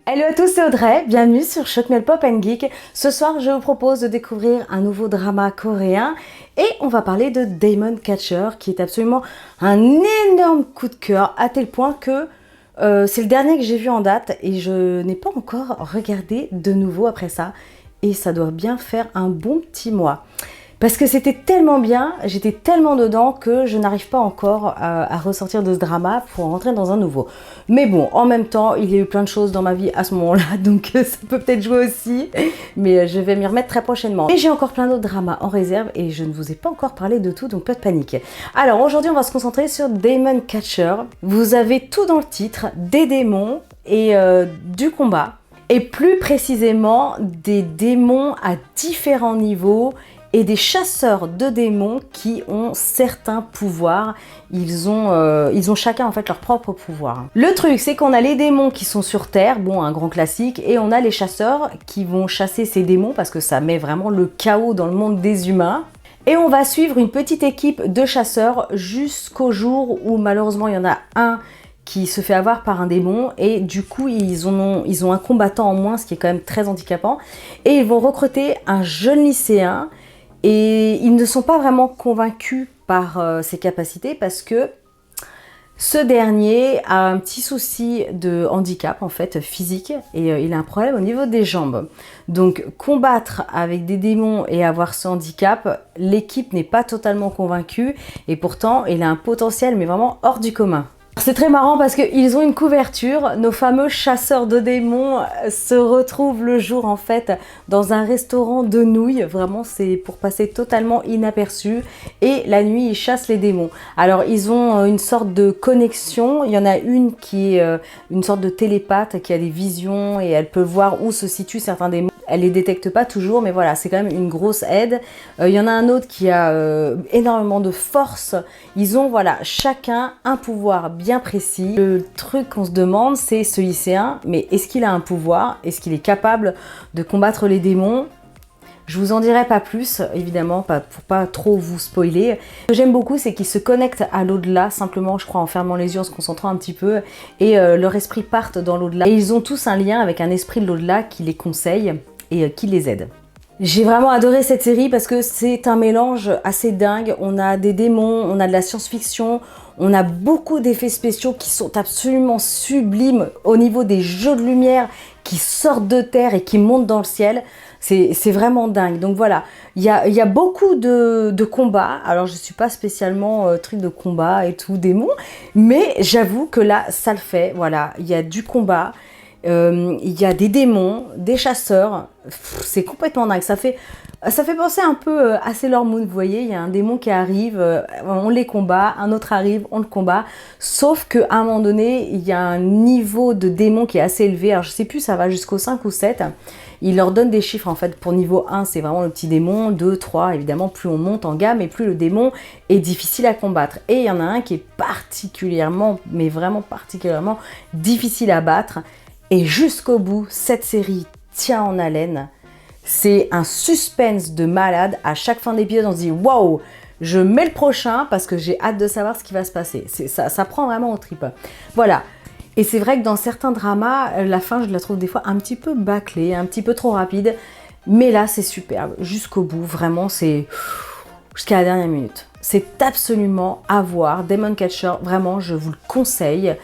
Hello à tous, c'est Audrey, bienvenue sur Choc Miel Pop & Geek. Ce soir, je vous propose de découvrir un nouveau drama coréen et on va parler de Demon Catcher qui est absolument un énorme coup de cœur à tel point que c'est le dernier que j'ai vu en date et je n'ai pas encore regardé de nouveau après ça et ça doit bien faire un bon petit mois. Parce que c'était tellement bien, j'étais tellement dedans que je n'arrive pas encore à ressortir de ce drama pour rentrer dans un nouveau. Mais bon, en même temps, il y a eu plein de choses dans ma vie à ce moment-là, donc ça peut peut-être jouer aussi. Mais je vais m'y remettre très prochainement. Et j'ai encore plein d'autres dramas en réserve et je ne vous ai pas encore parlé de tout, donc pas de panique. Alors aujourd'hui, on va se concentrer sur Demon Catcher. Vous avez tout dans le titre, des démons et du combat. Et plus précisément, des démons à différents niveaux et des chasseurs de démons qui ont certains pouvoirs. Ils ont chacun en fait leur propre pouvoir. Le truc, c'est qu'on a les démons qui sont sur Terre, bon, un grand classique, et on a les chasseurs qui vont chasser ces démons parce que ça met vraiment le chaos dans le monde des humains. Et on va suivre une petite équipe de chasseurs jusqu'au jour où malheureusement il y en a un qui se fait avoir par un démon et du coup ils ont un combattant en moins, ce qui est quand même très handicapant. Et ils vont recruter un jeune lycéen. Et ils ne sont pas vraiment convaincus par ses capacités parce que ce dernier a un petit souci de handicap en fait physique et il a un problème au niveau des jambes. Donc combattre avec des démons et avoir ce handicap, l'équipe n'est pas totalement convaincue et pourtant il a un potentiel mais vraiment hors du commun. C'est très marrant parce qu'ils ont une couverture, nos fameux chasseurs de démons se retrouvent le jour en fait dans un restaurant de nouilles, vraiment c'est pour passer totalement inaperçu et la nuit ils chassent les démons. Alors ils ont une sorte de connexion, il y en a une qui est une sorte de télépathe qui a des visions et elle peut voir où se situent certains démons. Elle les détecte pas toujours, mais voilà, c'est quand même une grosse aide. Il y en a un autre qui a énormément de force. Ils ont, voilà, chacun un pouvoir bien précis. Le truc qu'on se demande, c'est ce lycéen, mais est-ce qu'il a un pouvoir? Est-ce qu'il est capable de combattre les démons? Je vous en dirai pas plus, évidemment, pour pas trop vous spoiler. Ce que j'aime beaucoup, c'est qu'ils se connectent à l'au-delà, simplement, je crois, en fermant les yeux, en se concentrant un petit peu, et leur esprit parte dans l'au-delà. Et ils ont tous un lien avec un esprit de l'au-delà qui les conseille et qui les aide. J'ai vraiment adoré cette série parce que c'est un mélange assez dingue. On a des démons, on a de la science-fiction, on a beaucoup d'effets spéciaux qui sont absolument sublimes au niveau des jeux de lumière qui sortent de terre et qui montent dans le ciel. C'est vraiment dingue. Donc voilà, il y a beaucoup de combats. Alors je ne suis pas spécialement truc de combat et tout, démon, mais j'avoue que là, ça le fait. Voilà, il y a du combat. Il y a des démons, des chasseurs, c'est complètement dingue, ça fait penser un peu à Sailor Moon, vous voyez, il y a un démon qui arrive, on les combat, un autre arrive, on le combat, sauf qu'à un moment donné, il y a un niveau de démon qui est assez élevé, alors je sais plus, ça va jusqu'au 5 ou 7, il leur donne des chiffres en fait, pour niveau 1 c'est vraiment le petit démon, 2, 3, évidemment plus on monte en gamme et plus le démon est difficile à combattre, et il y en a un qui est particulièrement, mais vraiment particulièrement difficile à battre. Et jusqu'au bout, cette série tient en haleine. C'est un suspense de malade. À chaque fin d'épisode, on se dit « Waouh, je mets le prochain parce que j'ai hâte de savoir ce qui va se passer. » Ça prend vraiment aux tripes. Voilà. Et c'est vrai que dans certains dramas, la fin, je la trouve des fois un petit peu bâclée, un petit peu trop rapide. Mais là, c'est superbe. Jusqu'au bout, vraiment, c'est jusqu'à la dernière minute. C'est absolument à voir. Demon Catcher, vraiment, je vous le conseille.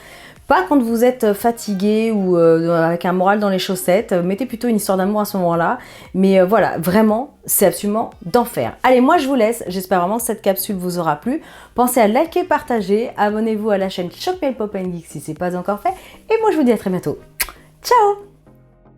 Pas quand vous êtes fatigué ou avec un moral dans les chaussettes, mettez plutôt une histoire d'amour à ce moment-là. Mais voilà, vraiment, c'est absolument d'enfer. Allez, moi je vous laisse, j'espère vraiment que cette capsule vous aura plu. Pensez à liker, partager, abonnez-vous à la chaîne Choc Miel Pop & Geek si ce n'est pas encore fait. Et moi je vous dis à très bientôt. Ciao!